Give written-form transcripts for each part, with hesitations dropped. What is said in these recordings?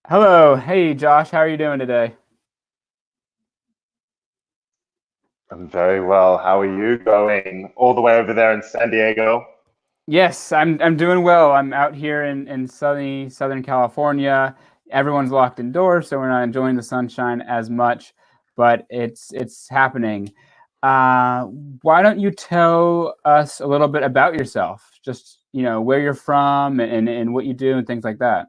Hello. Hey, Josh. How are you doing today? I'm very well. How are you going? All the way over there in San Diego? Yes, I'm doing well. I'm out here in sunny Southern California. Everyone's locked indoors, so we're not enjoying the sunshine as much, but it's happening. Uh, why don't you tell us a little bit about yourself? Just, where you're from and what you do and things like that.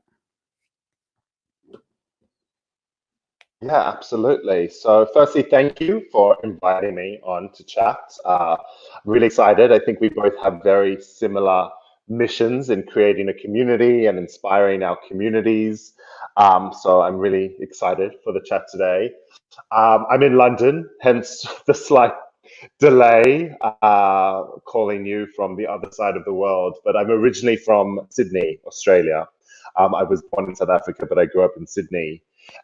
Yeah, absolutely. So, firstly, thank you for inviting me on to chat. I'm really excited. I think we both have very similar missions in creating a community and inspiring our communities. So, I'm really excited for the chat today. I'm in London, hence the slight delay calling you from the other side of the world. But I'm originally from Sydney, Australia. I was born in South Africa, but I grew up in Sydney.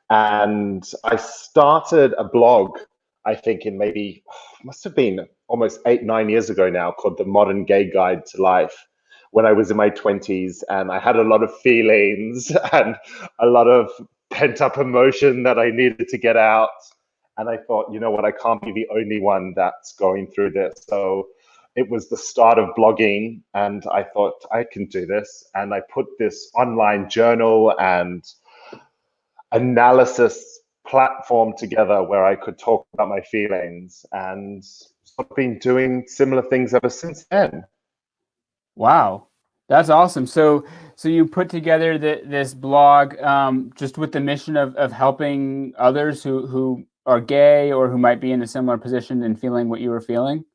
And I started a blog, I think, in maybe, must have been almost 8, 9 years ago now, called The Modern Gay Guide to Life, when I was in my 20s. And I had a lot of feelings and a lot of pent up emotion that I needed to get out. And I thought, you know what, I can't be the only one that's going through this. So it was the start of blogging, and I thought I can do this. And I put this online journal and analysis platform together where I could talk about my feelings, and I've been doing similar things ever since then. Wow, that's awesome. So you put together this blog just with the mission of helping others who are gay or who might be in a similar position and feeling what you were feeling.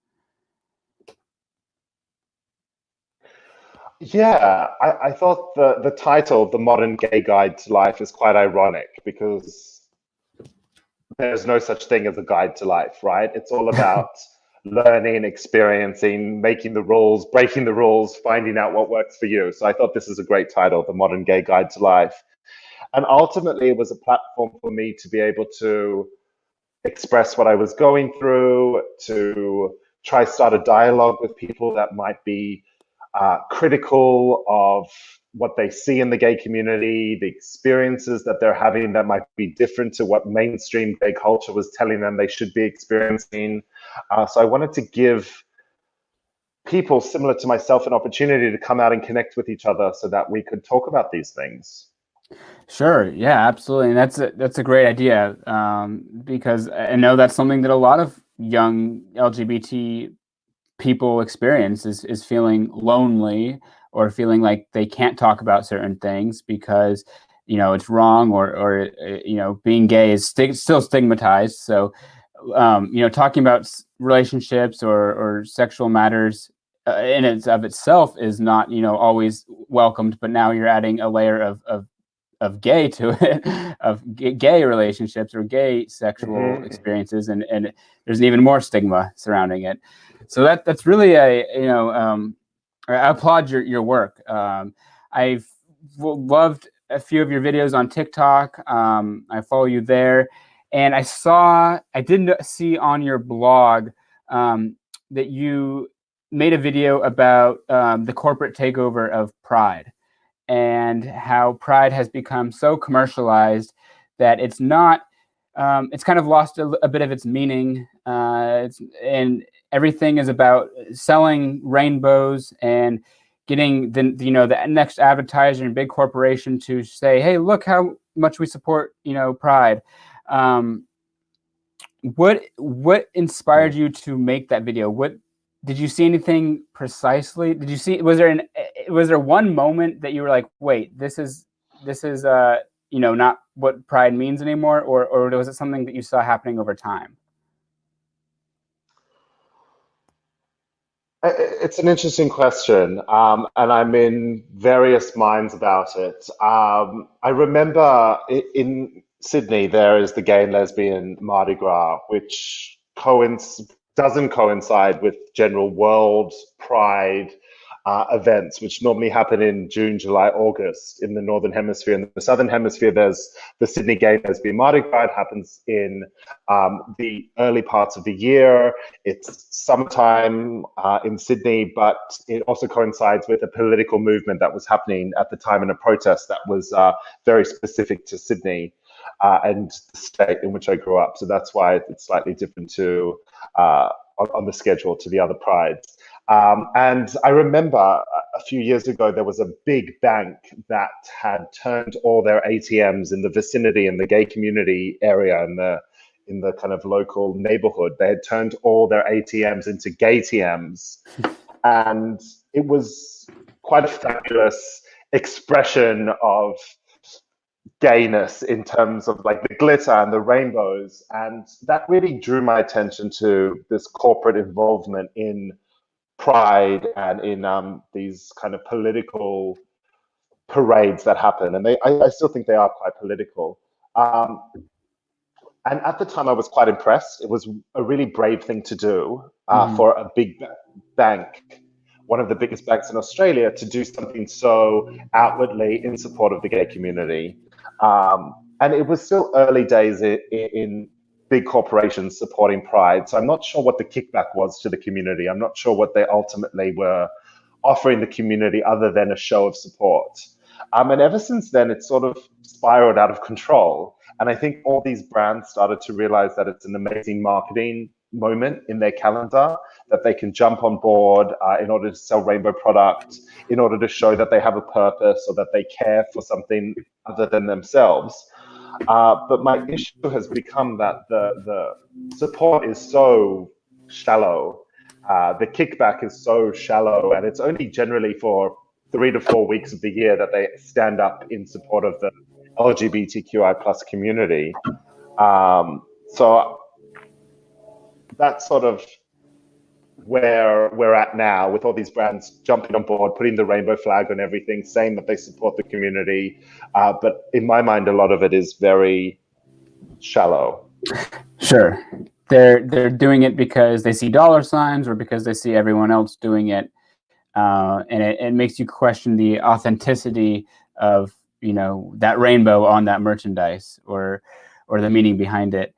Yeah, I thought the title, The Modern Gay Guide to Life, is quite ironic because there's no such thing as a guide to life, right? It's all about learning, experiencing, making the rules, breaking the rules, finding out what works for you. So I thought this is a great title, The Modern Gay Guide to Life. And ultimately, it was a platform for me to be able to express what I was going through, to try start a dialogue with people that might be critical of what they see in the gay community, the experiences that they're having that might be different to what mainstream gay culture was telling them they should be experiencing. So I wanted to give people similar to myself an opportunity to come out and connect with each other so that we could talk about these things. Sure, yeah, absolutely, and that's a great idea because I know that's something that a lot of young LGBT people experience is feeling lonely or feeling like they can't talk about certain things because it's wrong or being gay is still stigmatized. So talking about relationships or sexual matters in its of itself is not always welcomed, but now you're adding a layer of gay to it, of gay relationships or gay sexual Mm-hmm. experiences, and there's even more stigma surrounding it. So that's really I applaud your work. I've loved a few of your videos on TikTok. I follow you there, and I didn't see on your blog that you made a video about the corporate takeover of Pride and how Pride has become so commercialized that it's not. It's kind of lost a bit of its meaning, and everything is about selling rainbows and getting the next advertiser and big corporation to say, "Hey, look how much we support Pride." Um, what inspired you to make that video? What did you see anything precisely? Did you see was there one moment that you were like, wait, this is not what pride means anymore, or was it something that you saw happening over time? It's an interesting question, and I'm in various minds about it. I remember in Sydney there is the gay and lesbian Mardi Gras, which doesn't coincide with general world pride. events, which normally happen in June, July, August in the Northern Hemisphere. In the Southern Hemisphere, there's the Sydney Gay Lesbian Mardi Gras. It happens in the early parts of the year. It's summertime in Sydney, but it also coincides with a political movement that was happening at the time and a protest that was very specific to Sydney and the state in which I grew up. So that's why it's slightly different to on the schedule to the other prides. And I remember a few years ago, there was a big bank that had turned all their ATMs in the vicinity, in the gay community area, in the kind of local neighborhood. They had turned all their ATMs into gay TMs. And it was quite a fabulous expression of gayness in terms of like the glitter and the rainbows. And that really drew my attention to this corporate involvement in pride and in these kind of political parades that happen. And I still think they are quite political. And at the time, I was quite impressed. It was a really brave thing to do for a big bank, one of the biggest banks in Australia, to do something so outwardly in support of the gay community. And it was still early days in big corporations supporting Pride. So I'm not sure what the kickback was to the community. I'm not sure what they ultimately were offering the community other than a show of support. And ever since then, it's sort of spiraled out of control. And I think all these brands started to realize that it's an amazing marketing moment in their calendar, that they can jump on board in order to sell rainbow product, in order to show that they have a purpose or that they care for something other than themselves. But my issue has become that the support is so shallow. The kickback is so shallow, and it's only generally for 3 to 4 weeks of the year that they stand up in support of the LGBTQI plus community. So that's sort of where we're at now, with all these brands jumping on board, putting the rainbow flag on everything, saying that they support the community. But in my mind, a lot of it is very shallow. Sure. They're doing it because they see dollar signs or because they see everyone else doing it. And it makes you question the authenticity of, you know, that rainbow on that merchandise or the meaning behind it.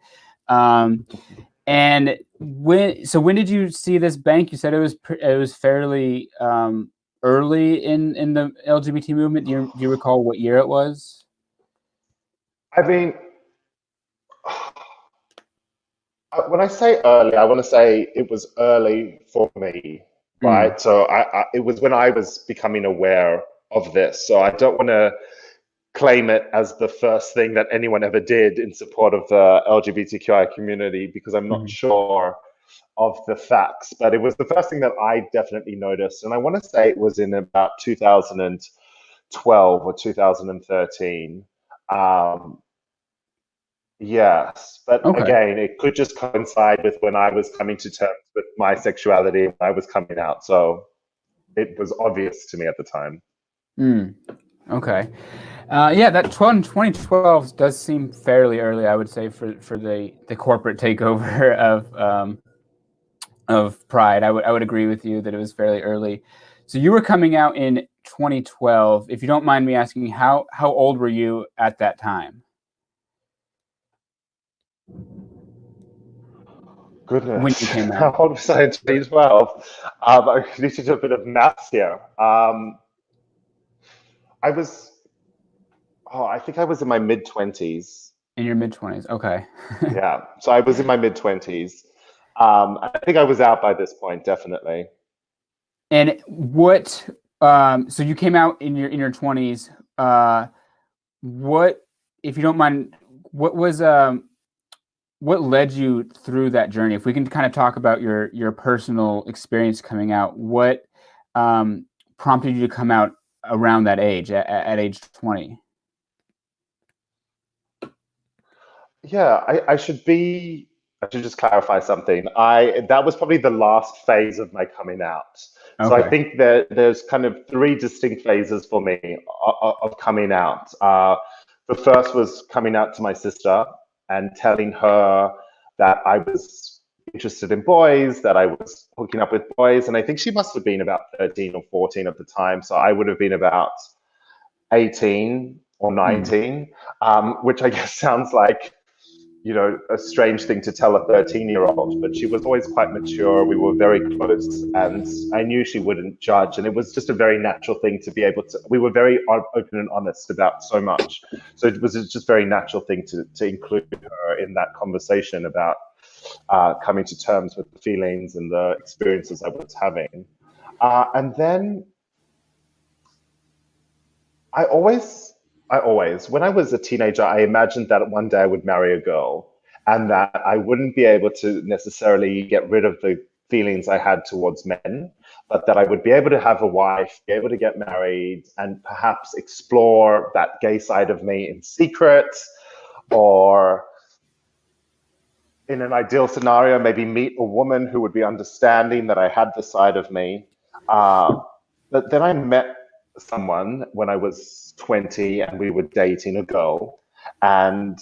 And when did you see this bank? You said it was fairly early in the LGBT movement. Do you recall what year it was? I mean, when I say early, I want to say it was early for me, right? So it was when I was becoming aware of this. So I don't want to claim it as the first thing that anyone ever did in support of the LGBTQI community, because I'm not sure of the facts, but it was the first thing that I definitely noticed. And I want to say it was in about 2012 or 2013. Yes, but again, it could just coincide with when I was coming to terms with my sexuality, when I was coming out. So it was obvious to me at the time. Okay. Yeah, that 2012 does seem fairly early, I would say, for the corporate takeover of Pride. I would agree with you that it was fairly early. So you were coming out in 2012. If you don't mind me asking, how old were you at that time? Goodness. When you came out. How old was I in 2012? I need to do a bit of maths here. I think I was in my mid-20s. In your mid-20s, okay. Yeah, so I was in my mid-20s. I think I was out by this point, definitely. And what? So you came out in your 20s. What, if you don't mind, what was what led you through that journey? If we can kind of talk about your personal experience coming out, what prompted you to come out around that age, at age 20? Yeah, I should just clarify something. That was probably the last phase of my coming out. So I think that there's kind of 3 distinct phases for me of coming out. The first was coming out to my sister and telling her that I was interested in boys, that I was hooking up with boys. And I think she must have been about 13 or 14 at the time. So I would have been about 18 or 19, which I guess sounds like, you know, a strange thing to tell a 13-year-old, but she was always quite mature. We were very close, and I knew she wouldn't judge. And it was just a very natural thing to be able to, we were very open and honest about so much. So it was just a very natural thing to include her in that conversation about coming to terms with the feelings and the experiences I was having. And then I always, when I was a teenager, I imagined that one day I would marry a girl and that I wouldn't be able to necessarily get rid of the feelings I had towards men, but that I would be able to have a wife, be able to get married, and perhaps explore that gay side of me in secret, or in an ideal scenario, maybe meet a woman who would be understanding that I had the side of me. But then I met someone when I was 20 and we were dating a girl. And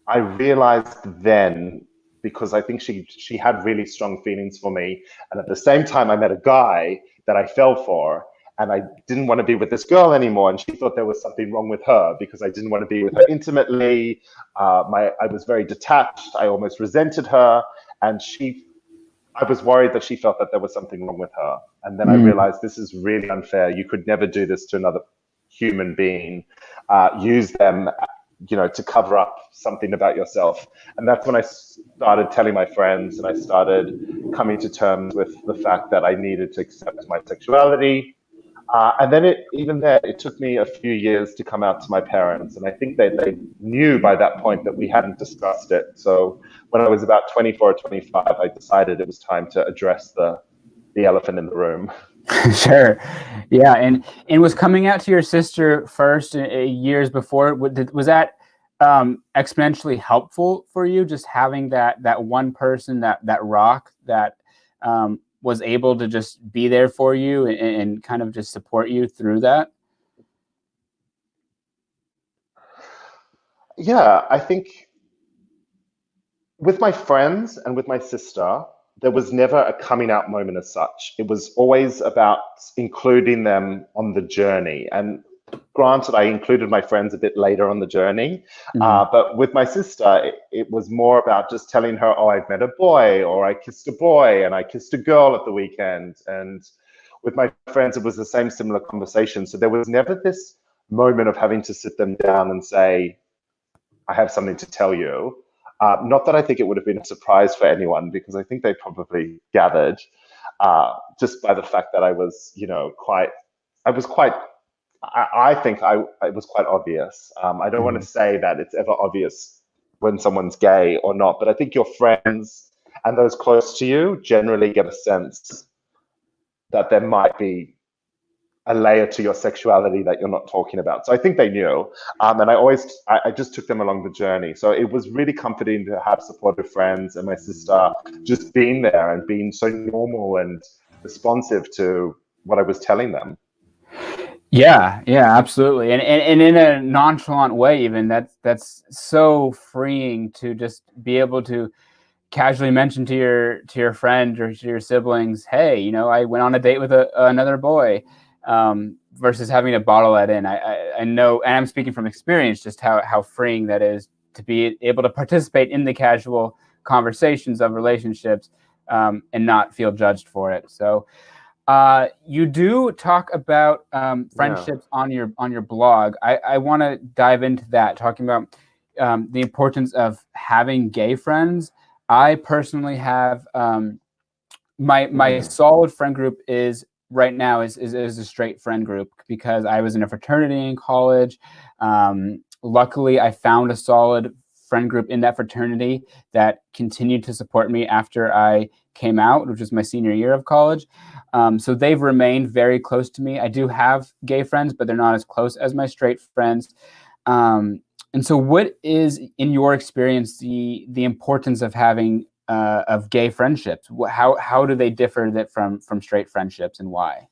I realized then, because I think she had really strong feelings for me. And at the same time, I met a guy that I fell for. And I didn't want to be with this girl anymore. And she thought there was something wrong with her because I didn't want to be with her intimately. I was very detached. I almost resented her. And I was worried that she felt that there was something wrong with her. And then I realized this is really unfair. You could never do this to another human being. Use them, you know, to cover up something about yourself. And that's when I started telling my friends, and I started coming to terms with the fact that I needed to accept my sexuality. And then it took me a few years to come out to my parents. And I think they knew by that point that we hadn't discussed it. So when I was about 24 or 25, I decided it was time to address the elephant in the room. Sure. Yeah. And was coming out to your sister first years before, was that exponentially helpful for you? Just having that one person, that rock that was able to just be there for you and kind of just support you through that? Yeah, I think with my friends and with my sister, there was never a coming out moment as such. It was always about including them on the journey. And granted, I included my friends a bit later on the journey, but with my sister, it was more about just telling her, oh, I've met a boy, or I kissed a boy, and I kissed a girl at the weekend. And with my friends, it was the same similar conversation. So there was never this moment of having to sit them down and say, I have something to tell you. Not that I think it would have been a surprise for anyone, because I think they probably gathered just by the fact that I was, you know, I think it was quite obvious. I don't want to say that it's ever obvious when someone's gay or not, but I think your friends and those close to you generally get a sense that there might be a layer to your sexuality that you're not talking about. So I think they knew. And I just took them along the journey. So it was really comforting to have supportive friends, and my sister just being there and being so normal and responsive to what I was telling them. Yeah, absolutely. And in a nonchalant way, even that's so freeing to just be able to casually mention to your friend or to your siblings, hey, you know, I went on a date with another boy, versus having to bottle that in. I know, and I'm speaking from experience, just how freeing that is to be able to participate in the casual conversations of relationships, and not feel judged for it. So you do talk about friendships on your blog. I want to dive into that, talking about the importance of having gay friends. I personally have my solid friend group is right now is a straight friend group, because I was in a fraternity in college. Luckily, I found a solid friend group in that fraternity that continued to support me after I came out, which was my senior year of college. So they've remained very close to me. I do have gay friends, but they're not as close as my straight friends. And so what is, in your experience, the importance of having of gay friendships? How do they differ from straight friendships, and why?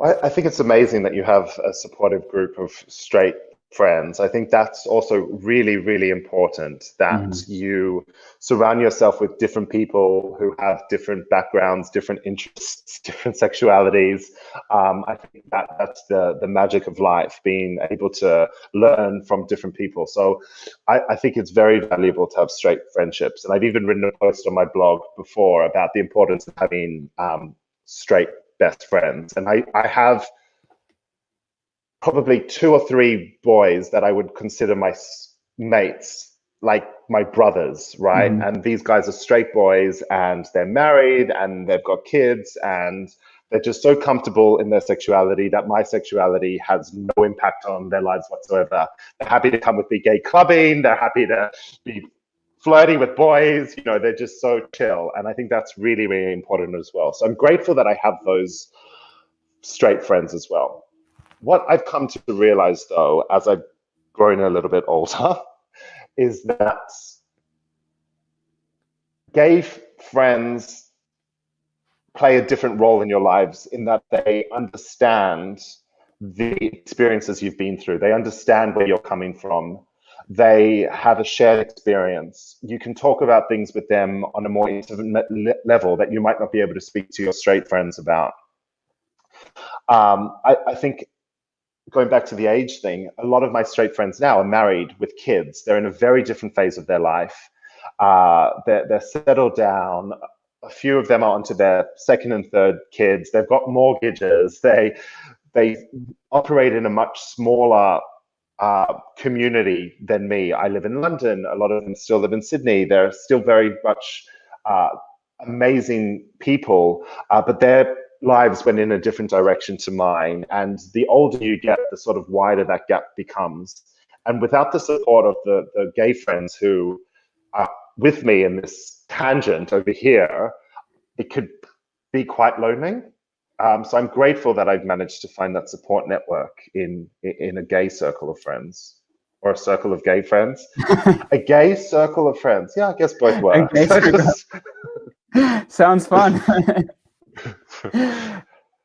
I think it's amazing that you have a supportive group of straight friends. I think that's also really, really important, that Mhm. you surround yourself with different people who have different backgrounds, different interests, different sexualities. I think that that's the magic of life, being able to learn from different people. So I think it's very valuable to have straight friendships. And I've even written a post on my blog before about the importance of having straight best friends. And I have probably two or three boys that I would consider my mates, like my brothers, right? Mhm. And these guys are straight boys, and they're married and they've got kids, and they're just so comfortable in their sexuality that my sexuality has no impact on their lives whatsoever. They're happy to come with me gay clubbing. They're happy to be flirting with boys. You know, they're just so chill. And I think that's really, really important as well. So I'm grateful that I have those straight friends as well. What I've come to realize, though, as I've grown a little bit older, is that gay friends play a different role in your lives, in that they understand the experiences you've been through. They understand where you're coming from. They have a shared experience. You can talk about things with them on a more intimate level that you might not be able to speak to your straight friends about. I think, going back to the age thing, a lot of my straight friends now are married with kids. They're in a very different phase of their life. They're settled down. A few of them are onto their second and third kids. They've got mortgages. They operate in a much smaller community than me. I live in London. A lot of them still live in Sydney. They're still very much uh, amazing people, but their lives went in a different direction to mine. And the older you get, the sort of wider that gap becomes. And without the support of the gay friends who are with me in this tangent over here, it could be quite lonely. So I'm grateful that I've managed to find that support network in a gay circle of friends, or a circle of gay friends. A gay circle of friends. Yeah, I guess both works. Okay, sounds fun.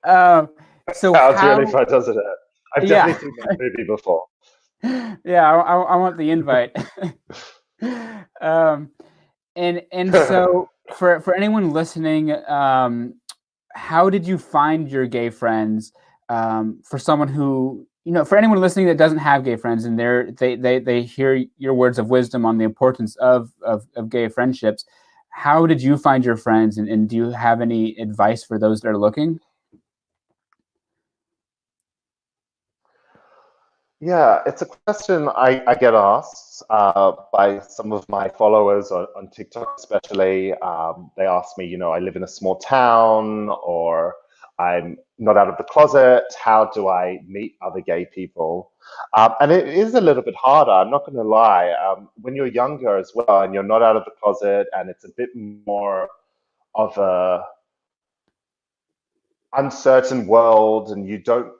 um, so Sounds really how? fun, doesn't it? I've Yeah, definitely seen that movie before. yeah. I want the invite. um, and so for anyone listening, how did you find your gay friends? For someone who, for anyone listening that doesn't have gay friends, and they hear your words of wisdom on the importance of gay friendships, how did you find your friends, and do you have any advice for those that are looking? Yeah, it's a question I get asked by some of my followers on TikTok, especially. They ask me, I live in a small town, or I'm not out of the closet. How do I meet other gay people? And it is a little bit harder, I'm not going to lie. When you're younger as well, and you're not out of the closet, and it's a bit more of a uncertain world, and you don't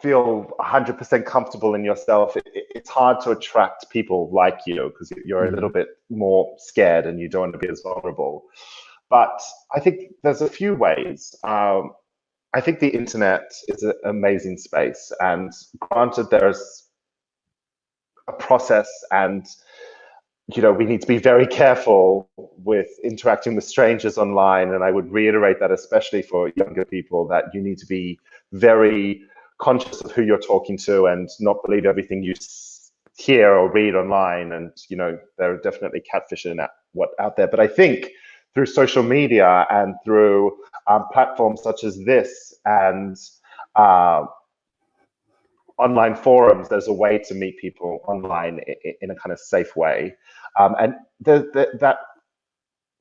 feel 100% comfortable in yourself, it's hard to attract people like you, because you're a little Mhm. bit more scared and you don't want to be as vulnerable. But I think there's a few ways. I think the internet is an amazing space, and granted, there's a process, and we need to be very careful with interacting with strangers online. And I would reiterate that, especially for younger people, that you need to be very conscious of who you're talking to, and not believe everything you hear or read online. And there are definitely catfishing out there. But I think through social media and through platforms such as this, and uh, online forums, there's a way to meet people online in a kind of safe way. And that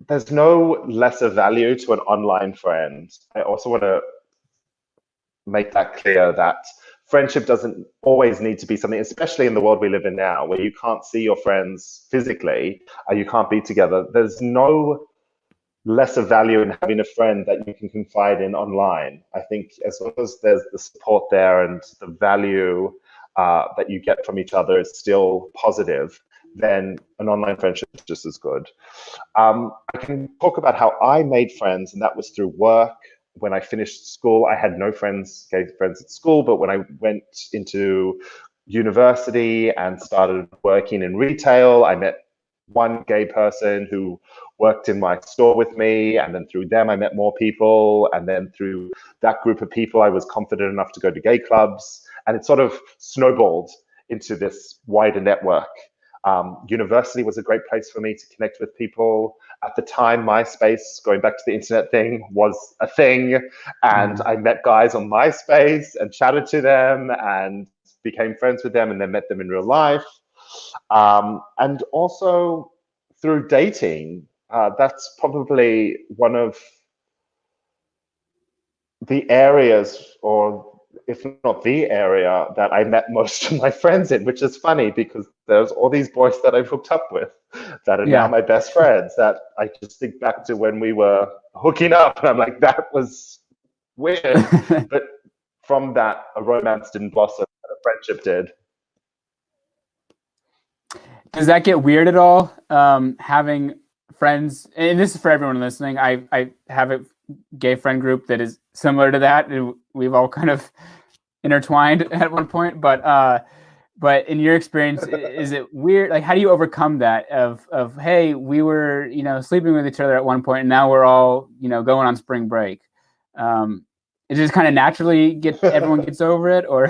there's no lesser value to an online friend. I also want to make that clear, that friendship doesn't always need to be something, especially in the world we live in now, where you can't see your friends physically, you can't be together. There's no lesser value in having a friend that you can confide in online. I think as long as there's the support there, and the value that you get from each other is still positive, then an online friendship is just as good. I can talk about how I made friends, and that was through work. When I finished school, I had no friends, gay friends at school, but when I went into university and started working in retail. I met one gay person who worked in my store with me, and then through them I met more people, and then through that group of people I was confident enough to go to gay clubs, and it sort of snowballed into this wider network. University was a great place for me to connect with people. At the time, MySpace, going back to the internet thing, was a thing, and I met guys on MySpace and chatted to them and became friends with them, and then met them in real life. And also through dating, that's probably one of the areas, or if not the area, that I met most of my friends in, which is funny because there's all these boys that I've hooked up with that are now my best friends, that I just think back to when we were hooking up and I'm like, that was weird. But from that, a romance didn't blossom, and a friendship did. Does that get weird at all? Having friends, and this is for everyone listening. I have a gay friend group that is similar to that. We've all kind of intertwined at one point, but in your experience, is it weird? Like, how do you overcome that? Of hey, we were sleeping with each other at one point, and now we're all going on spring break. It just kind of naturally everyone gets over it, or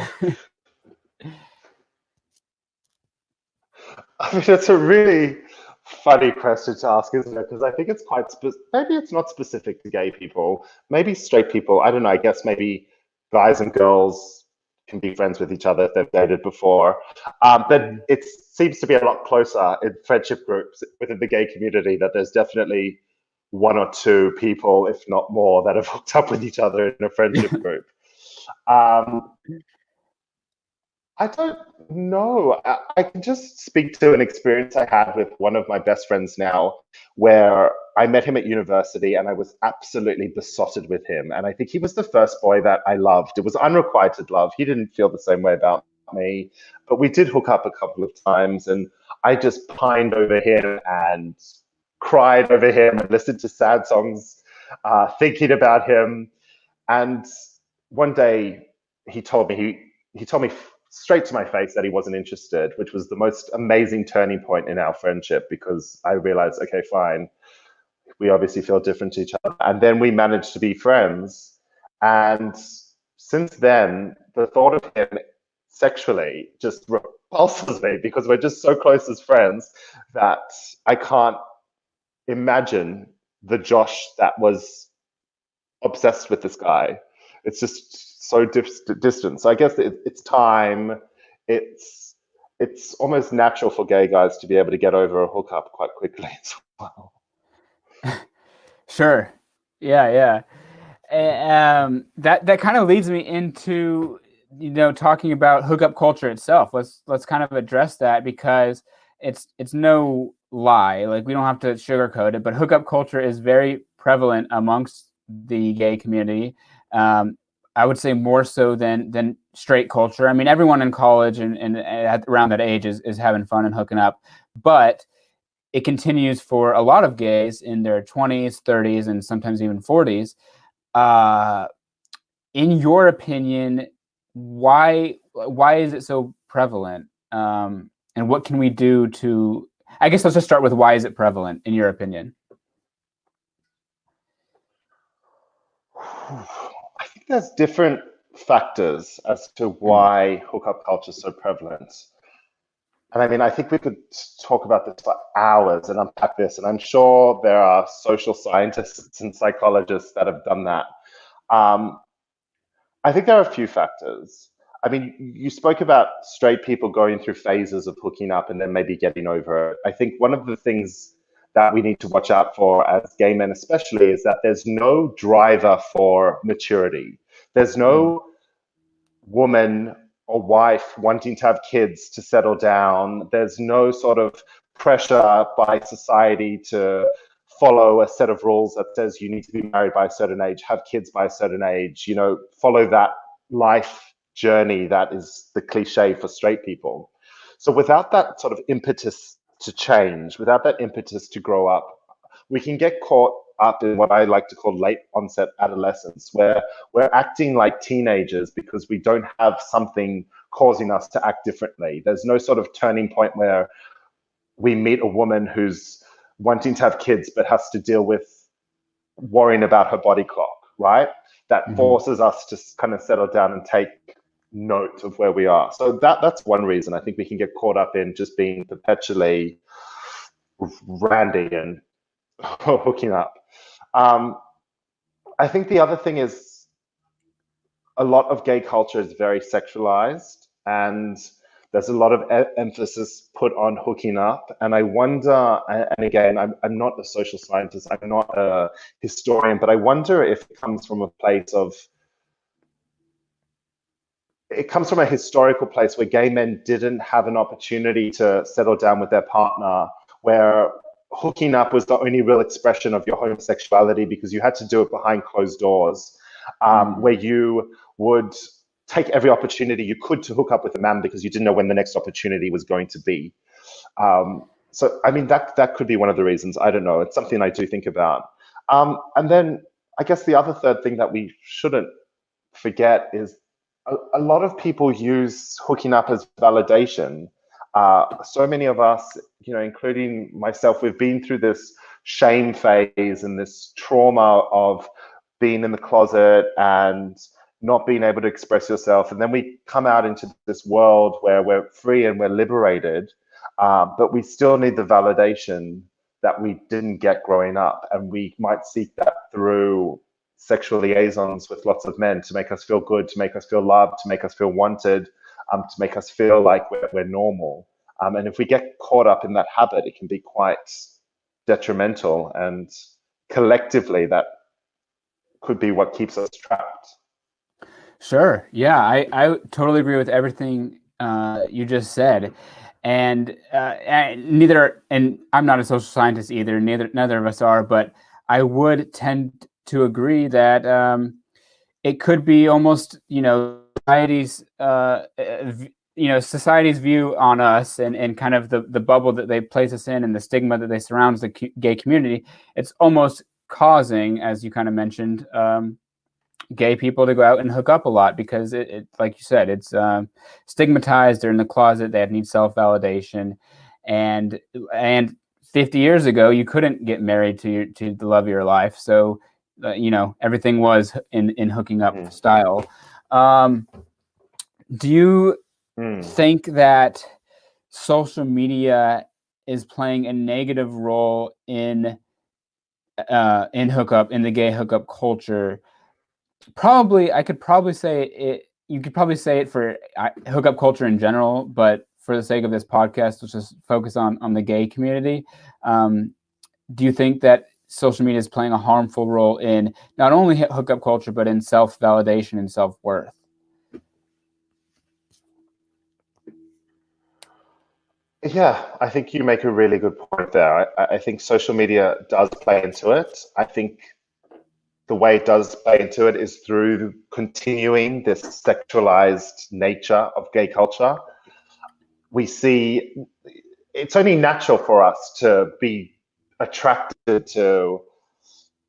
I mean, it's a really funny question to ask, isn't it? Because I think it's quite maybe it's not specific to gay people, maybe straight people. I don't know. I guess maybe guys and girls can be friends with each other if they've dated before. But it seems to be a lot closer in friendship groups within the gay community, that there's definitely one or two people, if not more, that have hooked up with each other in a friendship group. Um, I don't know. I can just speak to an experience I had with one of my best friends now, where I met him at university and I was absolutely besotted with him. And I think he was the first boy that I loved. It was unrequited love. He didn't feel the same way about me, but we did hook up a couple of times, and I just pined over him and cried over him and listened to sad songs, thinking about him. And one day he told me straight to my face that he wasn't interested, which was the most amazing turning point in our friendship, because I realized, okay, fine, we obviously feel different to each other. And then we managed to be friends. And since then, the thought of him sexually just repulses me, because we're just so close as friends that I can't imagine the Josh that was obsessed with this guy. It's just so distant. So I guess it's time. It's almost natural for gay guys to be able to get over a hookup quite quickly as well. Sure, yeah. That kind of leads me into talking about hookup culture itself. Let's kind of address that, because it's no lie. Like, we don't have to sugarcoat it, but hookup culture is very prevalent amongst the gay community. I would say more so than straight culture. I mean, everyone in college and around that age is having fun and hooking up, but it continues for a lot of gays in their 20s, 30s, and sometimes even 40s. In your opinion, why is it so prevalent? And what can we do to? I guess let's just start with, why is it prevalent in your opinion? I think there's different factors as to why hookup culture is so prevalent. And I mean, I think we could talk about this for hours and unpack this, and I'm sure there are social scientists and psychologists that have done that. Um, I think there are a few factors. I mean, you spoke about straight people going through phases of hooking up and then maybe getting over it. I think one of the things that we need to watch out for as gay men, especially, is that there's no driver for maturity. There's no woman or wife wanting to have kids to settle down. There's no sort of pressure by society to follow a set of rules that says you need to be married by a certain age, have kids by a certain age, follow that life journey that is the cliche for straight people. So without that sort of impetus to change, without that impetus to grow up, we can get caught up in what I like to call late onset adolescence, where we're acting like teenagers because we don't have something causing us to act differently. There's no sort of turning point where we meet a woman who's wanting to have kids but has to deal with worrying about her body clock, right? That forces us to kind of settle down and take note of where we are. So that's one reason I think we can get caught up in just being perpetually randy and hooking up. I think the other thing is a lot of gay culture is very sexualized, and there's a lot of emphasis put on hooking up. And I wonder, and again, I'm not a social scientist, I'm not a historian, but I wonder if it comes from a place of, it comes from a historical place where gay men didn't have an opportunity to settle down with their partner, where hooking up was the only real expression of your homosexuality because you had to do it behind closed doors, where you would take every opportunity you could to hook up with a man because you didn't know when the next opportunity was going to be. So, I mean, that could be one of the reasons. I don't know. It's something I do think about. And then I guess the other third thing that we shouldn't forget is a lot of people use hooking up as validation. So many of us, including myself, we've been through this shame phase and this trauma of being in the closet and not being able to express yourself. And then we come out into this world where we're free and we're liberated, but we still need the validation that we didn't get growing up. And we might seek that through sexual liaisons with lots of men to make us feel good, to make us feel loved, to make us feel wanted, to make us feel like we're normal. And if we get caught up in that habit, it can be quite detrimental. And collectively, that could be what keeps us trapped. Sure. Yeah, I totally agree with everything you just said. And I'm not a social scientist either. Neither of us are, but I would tend to agree that it could be almost, society's society's view on us and kind of the bubble that they place us in and the stigma that they surround the gay community. It's almost causing, as you kind of mentioned, gay people to go out and hook up a lot because it like you said, it's stigmatized. They're in the closet. They need self-validation, and 50 years ago, you couldn't get married to the love of your life. So, everything was in hooking up style. Do you think that social media is playing a negative role in hookup, in the gay hookup culture? Probably, I could probably say it. You could probably say it for hookup culture in general, but for the sake of this podcast, let's just focus on the gay community. Do you think that social media is playing a harmful role in not only hookup culture, but in self-validation and self-worth? Yeah, I think you make a really good point there. I think social media does play into it. I think the way it does play into it is through continuing this sexualized nature of gay culture. We see it's only natural for us to be attracted to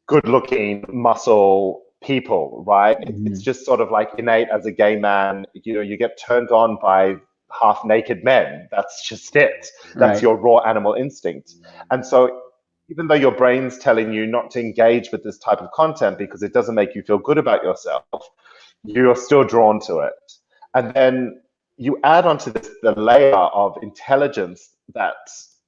good-looking muscle people, right? It's just sort of like innate as a gay man. You get turned on by half-naked men. That's just it. That's Right. your raw animal instinct. And so even though your brain's telling you not to engage with this type of content because it doesn't make you feel good about yourself, you're still drawn to it. And then you add onto this the layer of intelligence that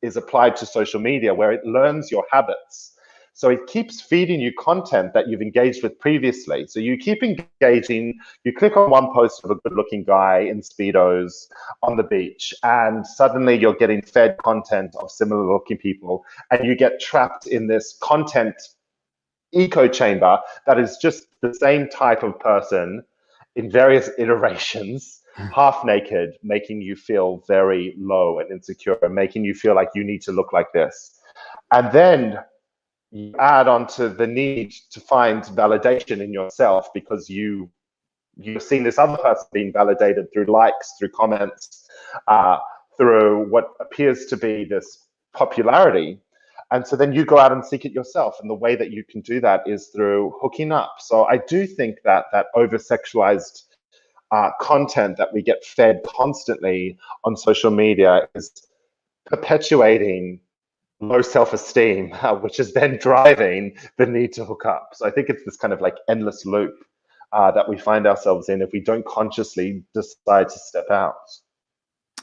is applied to social media where it learns your habits. So it keeps feeding you content that you've engaged with previously. So you keep engaging, you click on one post of a good looking guy in Speedos on the beach, and suddenly you're getting fed content of similar looking people, and you get trapped in this content echo chamber that is just the same type of person in various iterations, half naked, making you feel very low and insecure, making you feel like you need to look like this. And then you add on to the need to find validation in yourself because you've seen this other person being validated through likes, through comments, through what appears to be this popularity. And so then you go out and seek it yourself. And the way that you can do that is through hooking up. So I do think that that over-sexualized content that we get fed constantly on social media is perpetuating low self-esteem, which is then driving the need to hook up. So I think it's this kind of like endless loop that we find ourselves in if we don't consciously decide to step out.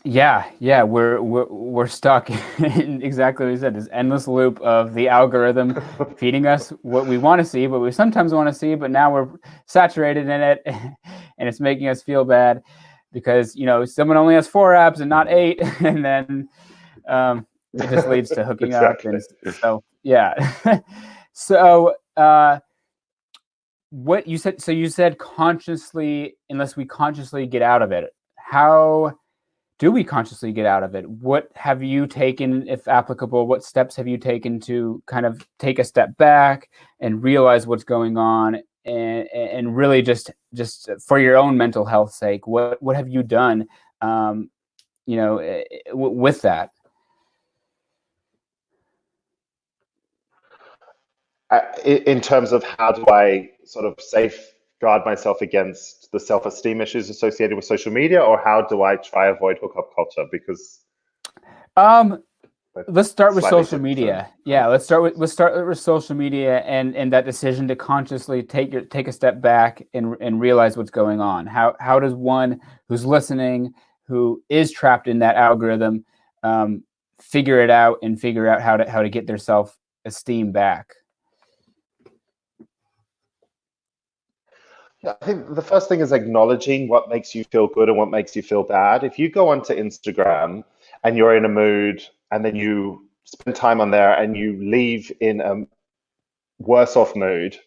Yeah, we're stuck in exactly what you said, this endless loop of the algorithm feeding us what we want to see, but we sometimes want to see, but now we're saturated in it, and it's making us feel bad because, you know, someone only has 4 apps and not 8, and then it just leads to hooking Exactly. up. And so, yeah. So, what you said, so you said consciously, unless we consciously get out of it, how do we consciously get out of it? What have you taken, if applicable, what steps have you taken to kind of take a step back and realize what's going on, and really just for your own mental health sake, what have you done, with that? In terms of how do I sort of safeguard myself against the self-esteem issues associated with social media, or how do I try avoid hookup culture? Because let's start with social different. media. Yeah, let's start with social media and that decision to consciously take a step back and realize what's going on. How does one who's listening, who is trapped in that algorithm, figure it out and figure out how to get their self-esteem back? Yeah, I think the first thing is acknowledging what makes you feel good and what makes you feel bad. If you go onto Instagram and you're in a mood and then you spend time on there and you leave in a worse off mood,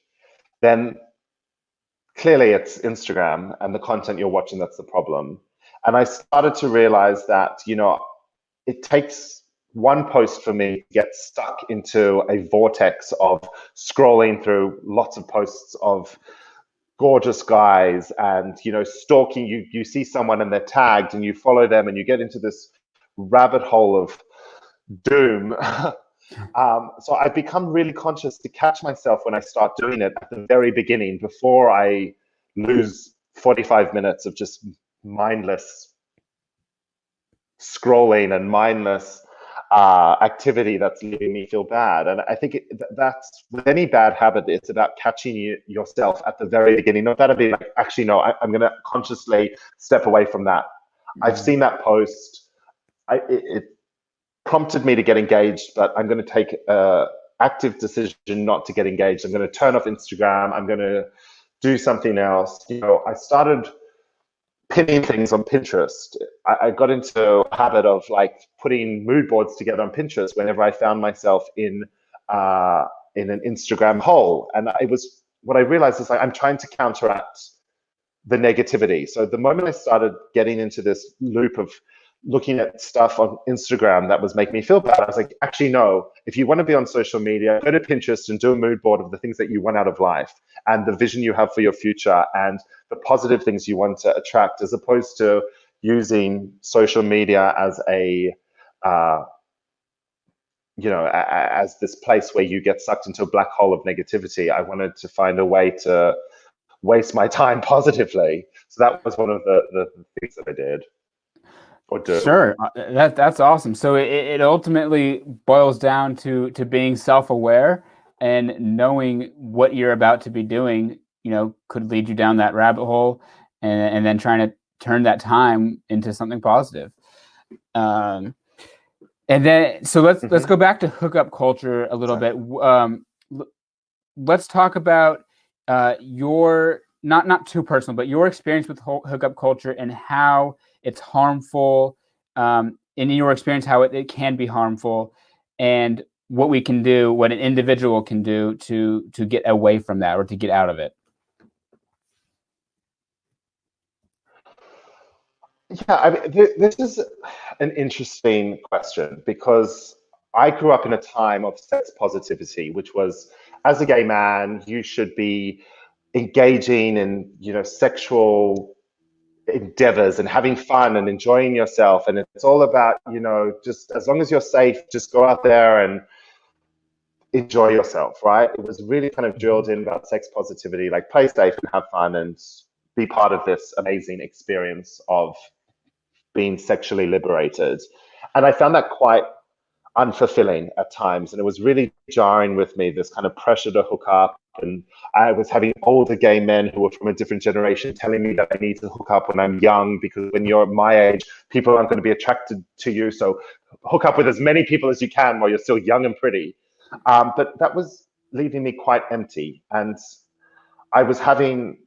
then clearly it's Instagram and the content you're watching that's the problem. And I started to realize that, you know, it takes one post for me to get stuck into a vortex of scrolling through lots of posts of gorgeous guys and, you know, stalking. You see someone and they're tagged and you follow them and you get into this rabbit hole of doom. So I've become really conscious to catch myself when I start doing it at the very beginning, before I lose 45 minutes of just mindless scrolling and mindless activity that's leaving me feel bad. And I think that's with any bad habit, it's about catching yourself at the very beginning. Not that I'd be like, actually, no, I'm going to consciously step away from that. Mm-hmm. I've seen that post. It prompted me to get engaged, but I'm going to take an active decision not to get engaged. I'm going to turn off Instagram. I'm going to do something else. You know, I started pinning things on Pinterest. I got into a habit of like putting mood boards together on Pinterest whenever I found myself in an Instagram hole. And it was, what I realized is like, I'm trying to counteract the negativity. So the moment I started getting into this loop of looking at stuff on Instagram that was making me feel bad, I was like, actually, no, if you want to be on social media, go to Pinterest and do a mood board of the things that you want out of life and the vision you have for your future and the positive things you want to attract, as opposed to using social media as a, as this place where you get sucked into a black hole of negativity. I wanted to find a way to waste my time positively. So that was one of the things that I did. Sure, that's awesome. So it ultimately boils down to being self-aware and knowing what you're about to be doing, you know, could lead you down that rabbit hole, and then trying to turn that time into something positive. And then, so let's go back to hookup culture a little bit. Let's talk about your, not too personal, but your experience with hookup culture and how it's harmful, in your experience, how it can be harmful, and what we can do, what an individual can do to get away from that or to get out of it. Yeah, I mean, this is an interesting question, because I grew up in a time of sex positivity, which was, as a gay man, you should be engaging in, you know, sexual endeavors and having fun and enjoying yourself. And it's all about, you know, just as long as you're safe, just go out there and enjoy yourself, right? It was really kind of drilled in about sex positivity, like play safe and have fun and be part of this amazing experience of being sexually liberated. And I found that quite unfulfilling at times. And it was really jarring with me, this kind of pressure to hook up. And I was having older gay men who were from a different generation telling me that I need to hook up when I'm young, because when you're my age, people aren't going to be attracted to you. So hook up with as many people as you can while you're still young and pretty. But that was leaving me quite empty. And I was having,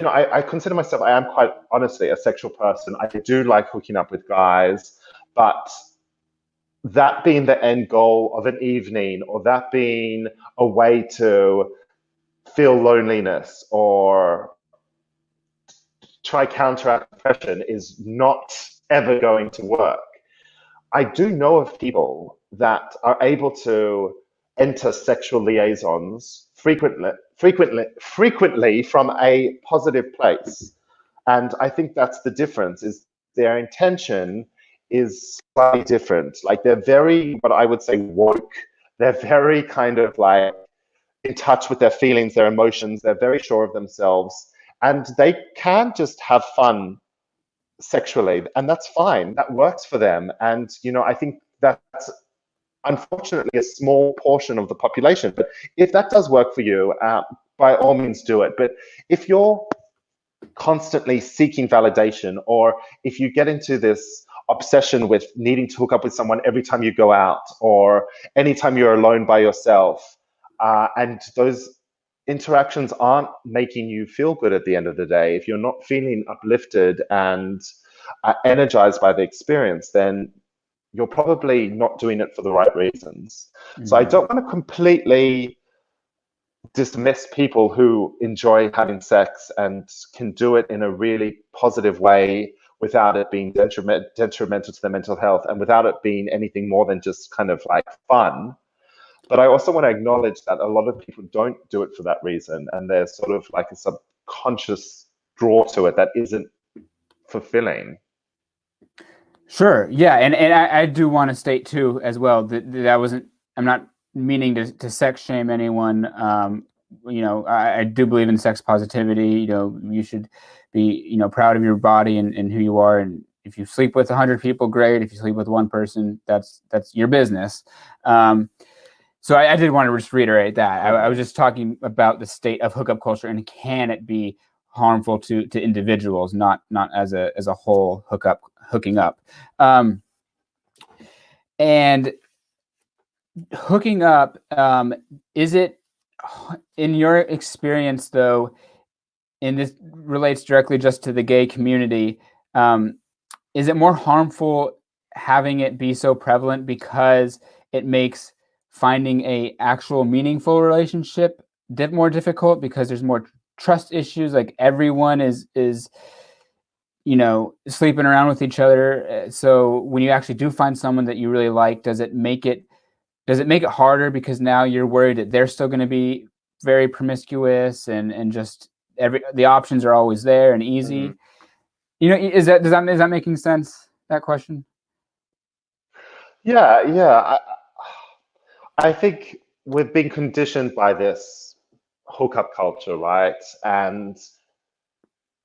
I consider myself, I am quite honestly a sexual person. I do like hooking up with guys, but that being the end goal of an evening, or that being a way to feel loneliness or try counteract depression, is not ever going to work. I do know of people that are able to enter sexual liaisons frequently from a positive place. And I think that's the difference, is their intention is slightly different. Like, they're very, what I would say, woke. They're very kind of like in touch with their feelings, their emotions. They're very sure of themselves, and they can just have fun sexually, and that's fine. That works for them. And I think that's unfortunately a small portion of the population. But if that does work for you, by all means do it. But if you're constantly seeking validation, or if you get into this obsession with needing to hook up with someone every time you go out or anytime you're alone by yourself, and those interactions aren't making you feel good at the end of the day, if you're not feeling uplifted and energized by the experience, then you're probably not doing it for the right reasons. So I don't want to completely dismiss people who enjoy having sex and can do it in a really positive way without it being detrimental to their mental health, and without it being anything more than just kind of like fun. But I also want to acknowledge that a lot of people don't do it for that reason, and there's sort of like a subconscious draw to it that isn't fulfilling. Sure. Yeah. And I do want to state too, as well, that wasn't, I'm not meaning to sex shame anyone. I do believe in sex positivity. You should be, proud of your body and who you are. And if you sleep with 100 people, great. If you sleep with one person, that's your business. So I did want to just reiterate that. I was just talking about the state of hookup culture, and can it be harmful to individuals, not as a whole hooking up. And hooking up, is it, in your experience though, and this relates directly just to the gay community, is it more harmful having it be so prevalent because it makes finding a actual meaningful relationship more difficult, because there's more trust issues, like everyone is sleeping around with each other? So when you actually do find someone that you really like, does it make it harder, because now you're worried that they're still going to be very promiscuous, and just the options are always there and easy? Mm-hmm. Is that making sense, that question? Yeah. I think we've been conditioned by this hookup culture, right? And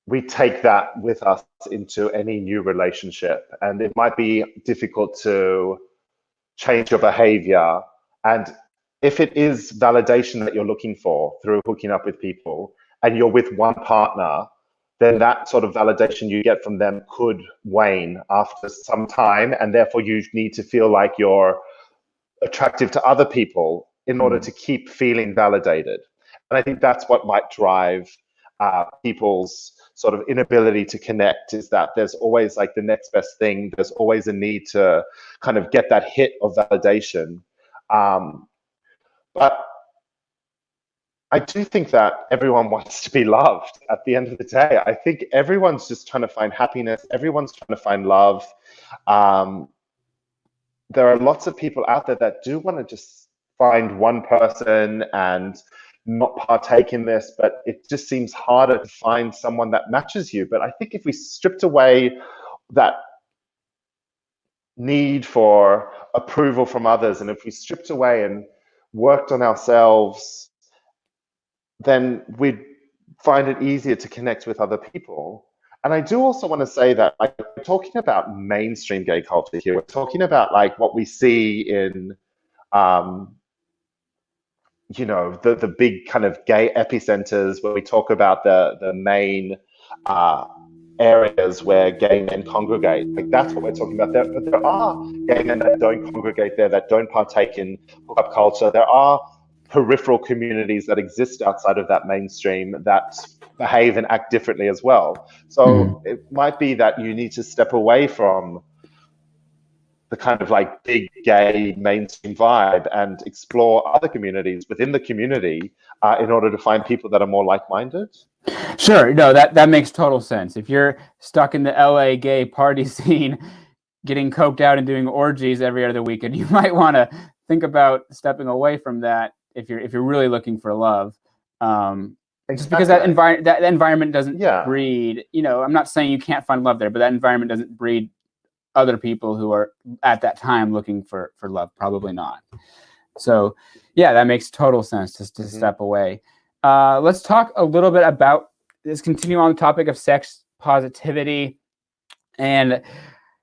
we take that with us into any new relationship. And it might be difficult to change your behavior. And if it is validation that you're looking for through hooking up with people, and you're with one partner, then that sort of validation you get from them could wane after some time. And therefore you need to feel like you're attractive to other people in order to keep feeling validated. And I think that's what might drive people's sort of inability to connect, is that there's always like the next best thing. There's always a need to kind of get that hit of validation. But I do think that everyone wants to be loved at the end of the day. I think everyone's just trying to find happiness. Everyone's trying to find love. There are lots of people out there that do want to just find one person and not partake in this, but it just seems harder to find someone that matches you. But I think if we stripped away that need for approval from others, and if we stripped away and worked on ourselves, then we'd find it easier to connect with other people. And I do also want to say that, like, we're talking about mainstream gay culture here. We're talking about like what we see in, um, the big kind of gay epicenters where we talk about the main uh, areas where gay men congregate. Like, that's what we're talking about. There are gay men that don't congregate there, that don't partake in hookup culture. There are peripheral communities that exist outside of that mainstream that behave and act differently as well. So it might be that you need to step away from the kind of like big gay mainstream vibe and explore other communities within the community in order to find people that are more like-minded. Sure. No, that makes total sense. If you're stuck in the LA gay party scene, getting coked out and doing orgies every other weekend, you might want to think about stepping away from that if you're really looking for love. Just because that environment doesn't breed. I'm not saying you can't find love there, but that environment doesn't breed other people who are at that time looking for love. Probably not. So, yeah, that makes total sense to step away. Let's talk a little bit about this. Continue on the topic of sex positivity, and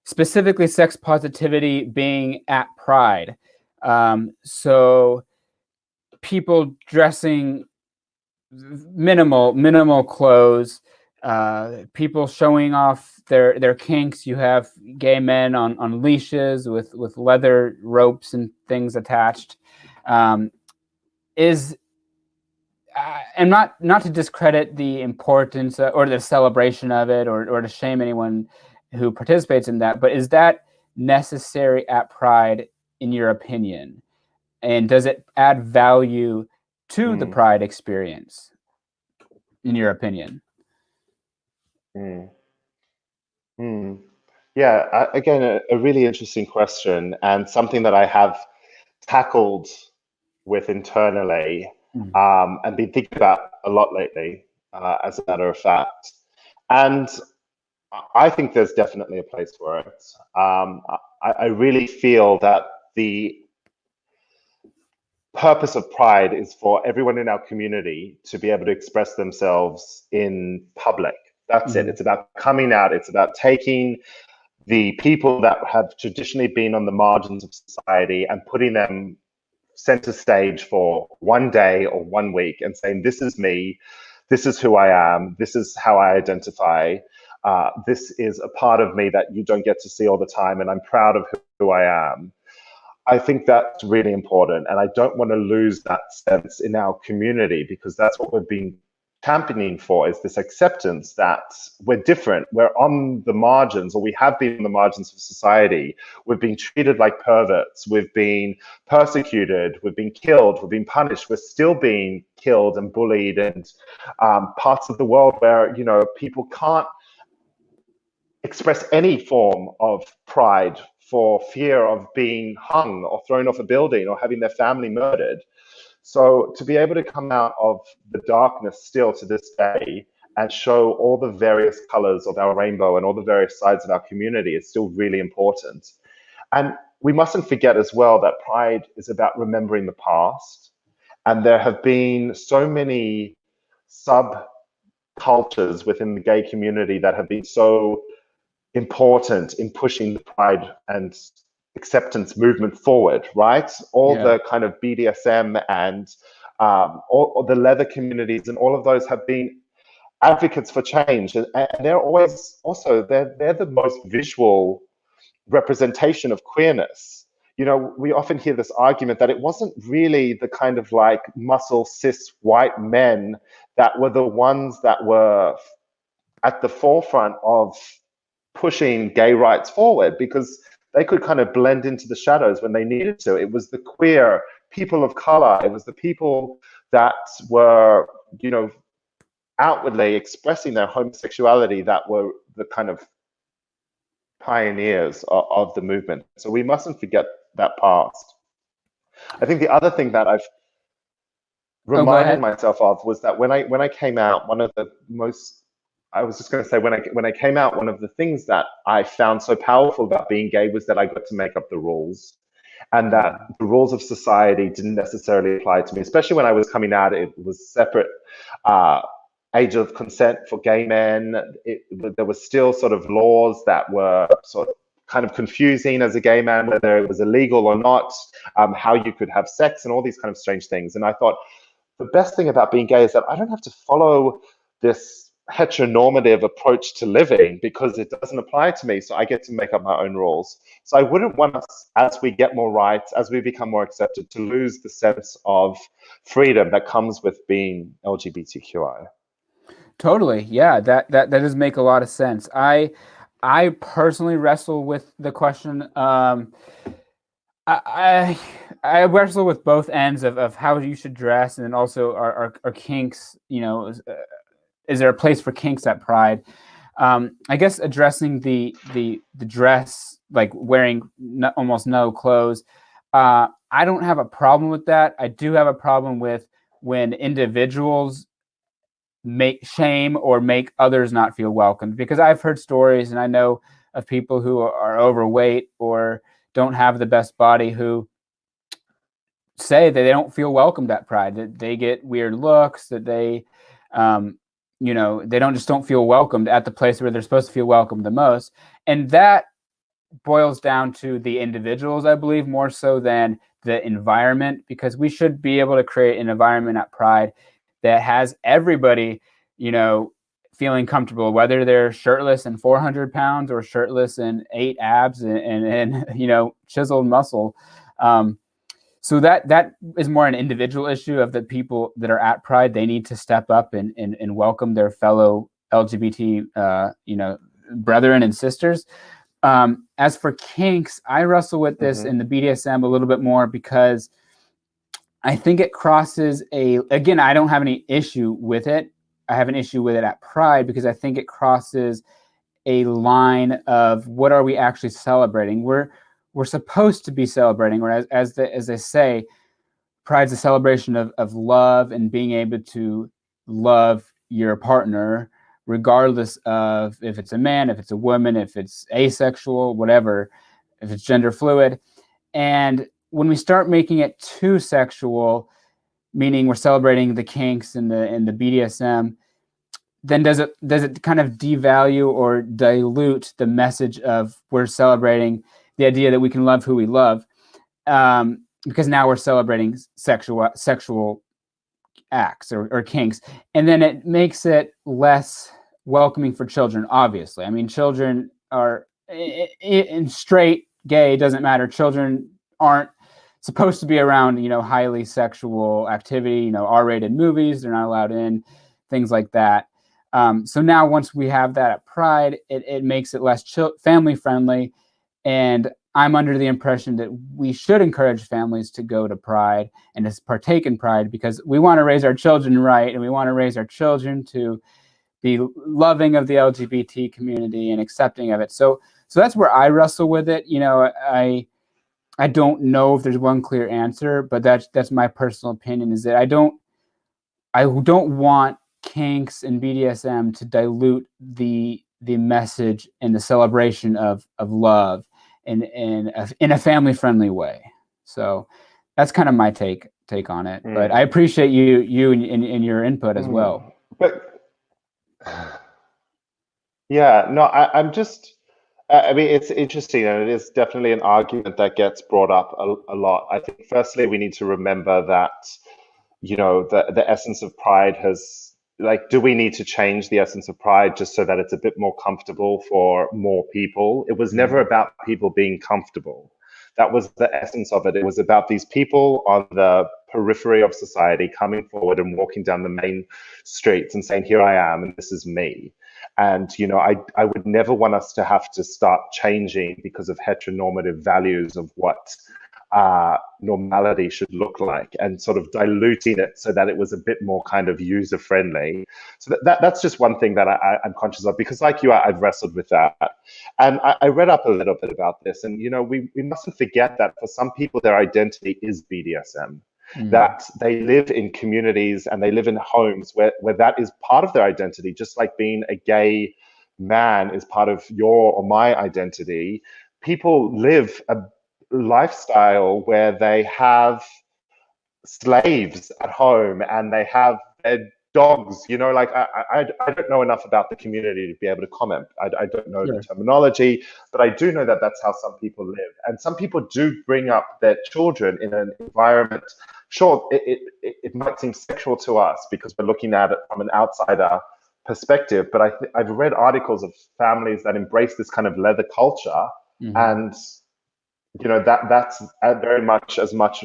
specifically sex positivity being at Pride. So people dressing minimal clothes, people showing off their kinks. You have gay men on leashes with leather ropes and things attached. And not to discredit the importance or the celebration of it, or to shame anyone who participates in that, but is that necessary at Pride in your opinion? And does it add value to the Pride experience in your opinion? Yeah, again, a really interesting question, and something that I have tackled with internally and been thinking about a lot lately, as a matter of fact. And I think there's definitely a place for it. I really feel that the purpose of Pride is for everyone in our community to be able to express themselves in public. That's it. It's about coming out. It's about taking the people that have traditionally been on the margins of society and putting them center stage for one day or 1 week and saying, this is me, this is who I am, this is how I identify, this is a part of me that you don't get to see all the time, and I'm proud of who I am. I think that's really important, and I don't want to lose that sense in our community, because that's what we've been championing for, is this acceptance that we're different, we're on the margins, or we have been on the margins of society. We've been treated like perverts, we've been persecuted, we've been killed, we've been punished, we're still being killed and bullied, and parts of the world where, people can't express any form of pride for fear of being hung or thrown off a building or having their family murdered. So to be able to come out of the darkness still to this day and show all the various colors of our rainbow and all the various sides of our community is still really important. And we mustn't forget as well that Pride is about remembering the past. And there have been so many subcultures within the gay community that have been so important in pushing the Pride and acceptance movement forward, right? All the kind of BDSM and all the leather communities and all of those have been advocates for change, and they're always also they're the most visual representation of queerness. We often hear this argument that it wasn't really the kind of like muscle cis white men that were the ones that were at the forefront of pushing gay rights forward, because they could kind of blend into the shadows when they needed to. It was the queer people of color, it was the people that were, outwardly expressing their homosexuality that were the kind of pioneers of the movement. So we mustn't forget that past. I think the other thing that I've reminded myself of was that when I came out, one of the most I was just going to say, when I came out, one of the things that I found so powerful about being gay was that I got to make up the rules. and that the rules of society didn't necessarily apply to me, especially when I was coming out. It was separate age of consent for gay men. There were still sort of laws that were sort of kind of confusing as a gay man, whether it was illegal or not, how you could have sex and all these kind of strange things. And I thought the best thing about being gay is that I don't have to follow this heteronormative approach to living because it doesn't apply to me. So I get to make up my own rules. So I wouldn't want us, as we get more rights, as we become more accepted, to lose the sense of freedom that comes with being LGBTQI. Totally. Yeah, that does make a lot of sense. I personally wrestle with the question. I wrestle with both ends of how you should dress, and then also our kinks. Is there a place for kinks at Pride? I guess addressing the dress, like wearing almost no clothes. I don't have a problem with that. I do have a problem with when individuals make shame or make others not feel welcome, because I've heard stories and I know of people who are overweight or don't have the best body who say that they don't feel welcomed at Pride, that they get weird looks, that they they don't feel welcomed at the place where they're supposed to feel welcomed the most. And that boils down to the individuals, I believe, more so than the environment, because we should be able to create an environment at Pride that has everybody, feeling comfortable, whether they're shirtless and 400 pounds or shirtless and 8 abs and chiseled muscle. So that is more an individual issue of the people that are at Pride. They need to step up and welcome their fellow LGBT, brethren and sisters. As for kinks, I wrestle with this in the BDSM a little bit more because I think it crosses again, I don't have any issue with it. I have an issue with it at Pride because I think it crosses a line of what are we actually celebrating? We're supposed to be celebrating, or as they say, Pride's a celebration of love and being able to love your partner, regardless of if it's a man, if it's a woman, if it's asexual, whatever, if it's gender fluid. And when we start making it too sexual, meaning we're celebrating the kinks and the BDSM, then does it kind of devalue or dilute the message of we're celebrating the idea that we can love who we love, because now we're celebrating sexual acts or kinks, and then it makes it less welcoming for children. Obviously, I mean, children are in straight, gay, doesn't matter. Children aren't supposed to be around highly sexual activity, R-rated movies. They're not allowed in, things like that. So now once we have that at Pride, it makes it less family friendly. And I'm under the impression that we should encourage families to go to Pride and to partake in Pride because we want to raise our children right, and we want to raise our children to be loving of the LGBT community and accepting of it. So that's where I wrestle with it. I don't know if there's one clear answer, but that's my personal opinion, is that I don't want kinks and BDSM to dilute the message and the celebration of love in a family friendly way. So that's kind of my take on it. But I appreciate you and your input as well. But yeah, no, I'm just. I mean, it's interesting, and it is definitely an argument that gets brought up a lot. I think, firstly, we need to remember that the essence of Pride has, like, do we need to change the essence of Pride just so that it's a bit more comfortable for more people? It was never about people being comfortable. That was the essence of it. It was about these people on the periphery of society coming forward and walking down the main streets and saying, here I am, and this is me. And, I would never want us to have to start changing because of heteronormative values of what normality should look like, and sort of diluting it so that it was a bit more kind of user friendly. So that's just one thing that I'm conscious of, because like you, I've wrestled with that. And I read up a little bit about this, and we mustn't forget that for some people their identity is BDSM. That they live in communities and they live in homes where that is part of their identity, just like being a gay man is part of your or my identity. People live lifestyle where they have slaves at home and they have their dogs. Like I don't know enough about the community to be able to comment. I don't know the terminology, but I do know that that's how some people live, and some people do bring up their children in an environment. Sure, it might seem sexual to us because we're looking at it from an outsider perspective, but I've read articles of families that embrace this kind of leather culture, and that's very much as much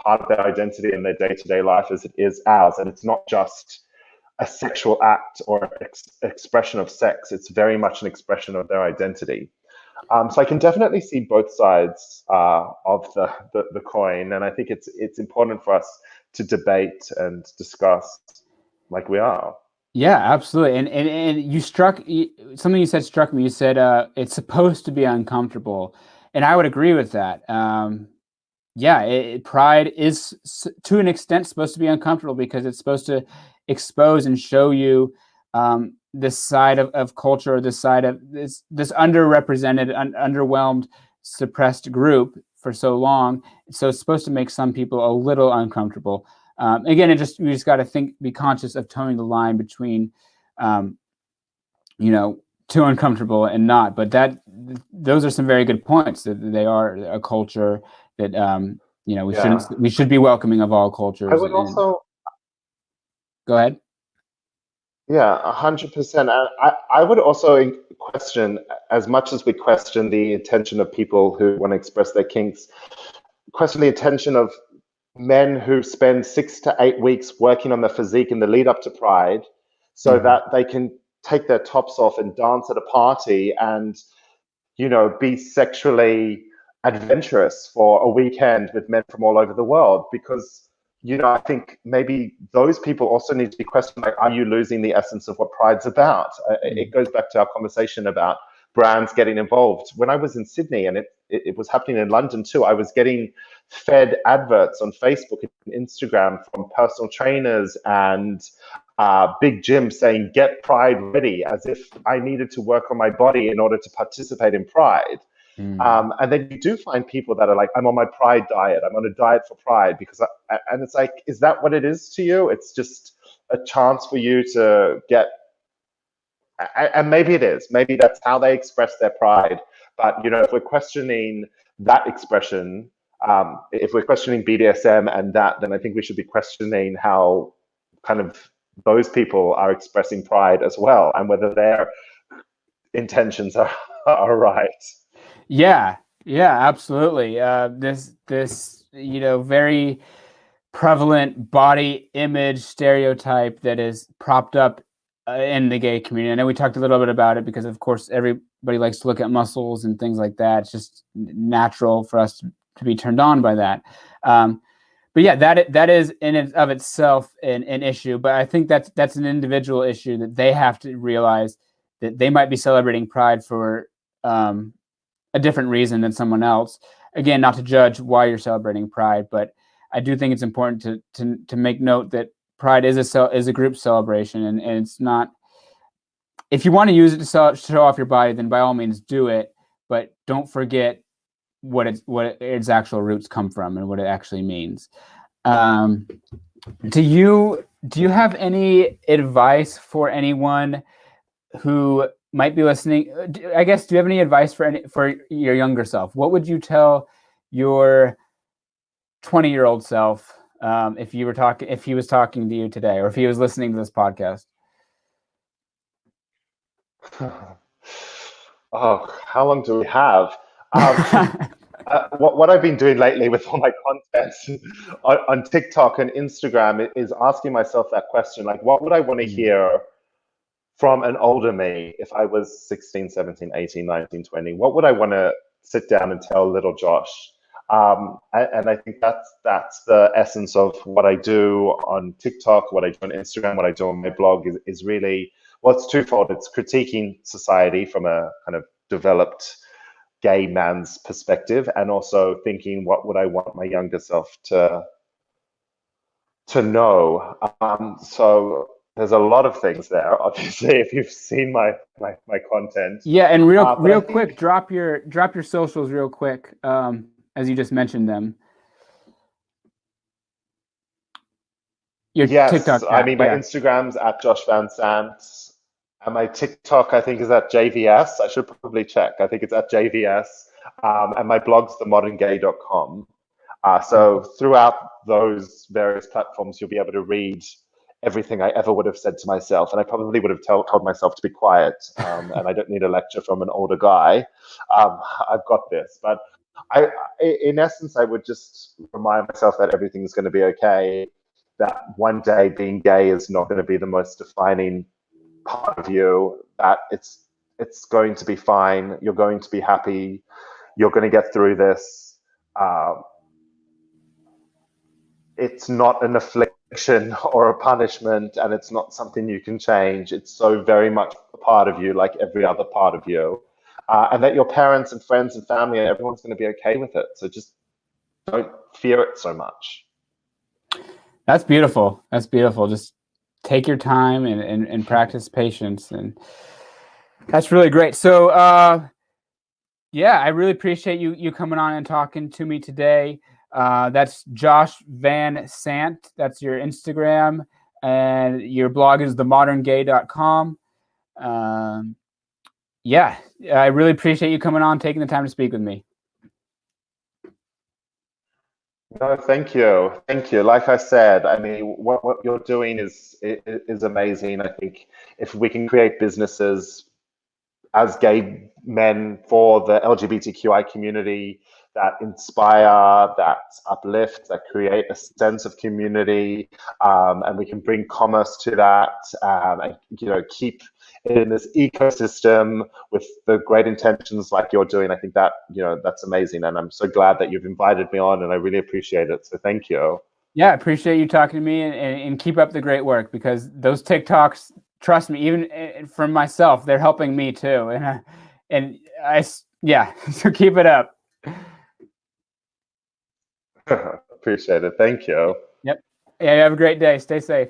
part of their identity in their day-to-day life as it is ours. And it's not just a sexual act or expression of sex. It's very much an expression of their identity. So I can definitely see both sides of the coin. And I think it's important for us to debate and discuss like we are. Yeah, absolutely. And you something you said struck me. You said it's supposed to be uncomfortable. And I would agree with that. Pride is to an extent supposed to be uncomfortable because it's supposed to expose and show you this side of culture, this side of this underrepresented, underwhelmed, suppressed group for so long. So it's supposed to make some people a little uncomfortable. Again, we just got to be conscious of towing the line between, too uncomfortable and not. But those are some very good points. That they are a culture that we should be welcoming of all cultures. I would also go ahead. Yeah, 100%. I would also question, as much as we question the intention of people who want to express their kinks, question the intention of men who spend 6 to 8 weeks working on their physique in the lead up to Pride so that they can take their tops off and dance at a party and, be sexually adventurous for a weekend with men from all over the world. Because, I think maybe those people also need to be questioned, like, are you losing the essence of what Pride's about? It goes back to our conversation about brands getting involved. When I was in Sydney, and it was happening in London too, I was getting fed adverts on Facebook and Instagram from personal trainers and big gyms saying, get Pride ready, as if I needed to work on my body in order to participate in Pride. And then you do find people that are like, I'm on my Pride diet. I'm on a diet for Pride and it's like, is that what it is to you? It's just a chance for you to get, and maybe it is, maybe that's how they express their pride. But, if we're questioning that expression, if we're questioning BDSM and that, then I think we should be questioning how kind of those people are expressing pride as well, and whether their intentions are right. Yeah, absolutely. This very prevalent body image stereotype that is propped up in the gay community. I know we talked a little bit about it because, of course, everybody likes to look at muscles and things like that. It's just natural for us to be turned on by that. But yeah, that is in and of itself an issue. But I think that's an individual issue that they have to realize that they might be celebrating Pride for a different reason than someone else. Again, not to judge why you're celebrating Pride, but I do think it's important to make note that Pride is a group celebration, and it's not. If you want to use it to show off your body, then by all means do it. But don't forget what its actual roots come from and what it actually means. Do you have any advice for anyone who might be listening? I guess, do you have any advice for your younger self? What would you tell your 20-year-old self if he was talking to you today, or if he was listening to this podcast? Oh, how long do we have? What I've been doing lately with all my content on TikTok and Instagram is asking myself that question, like, what would I want to hear from an older me if I was 16, 17, 18, 19, 20? What would I want to sit down and tell little Josh? And I think that's the essence of what I do on TikTok, what I do on Instagram, what I do on my blog is really, well, it's twofold. It's critiquing society from a kind of developed gay man's perspective, and also thinking, what would I want my younger self to know? So there's a lot of things there, obviously, if you've seen my content. Yeah, and real quick, drop your socials real quick. as you just mentioned them. Your Yes, TikTok I account, mean, my yeah. Instagram's at Josh Van Sant, and my TikTok, I think, is at JVS. I should probably check. I think it's at JVS. And my blog's themoderngay.com. So throughout those various platforms, you'll be able to read everything I ever would have said to myself. And I probably would have told myself to be quiet. And I don't need a lecture from an older guy. I've got this. But in essence, I would just remind myself that everything's going to be okay, that one day being gay is not going to be the most defining part of you, that it's going to be fine. You're going to be happy. You're going to get through this. It's not an affliction or a punishment, and it's not something you can change. It's so very much a part of you, like every other part of you. And that your parents and friends and family and everyone's going to be okay with it. So just don't fear it so much. That's beautiful. That's beautiful. Just take your time and practice patience. And that's really great. So, yeah, I really appreciate you coming on and talking to me today. That's Josh Van Sant. That's your Instagram. And your blog is themoderngay.com. Yeah, I really appreciate you coming on, taking the time to speak with me. No, thank you. Thank you. Like I said, I mean, what you're doing is amazing. I think if we can create businesses as gay men for the LGBTQI community that inspire, that uplift, that create a sense of community, and we can bring commerce to that, and keep it in this ecosystem with the great intentions like you're doing. I think that that's amazing, and I'm so glad that you've invited me on, and I really appreciate it. So thank you. Yeah, I appreciate you talking to me, and keep up the great work, because those TikToks, trust me, even from myself, they're helping me too. Yeah, so keep it up. Appreciate it. Thank you. Yep. Yeah, have a great day. Stay safe.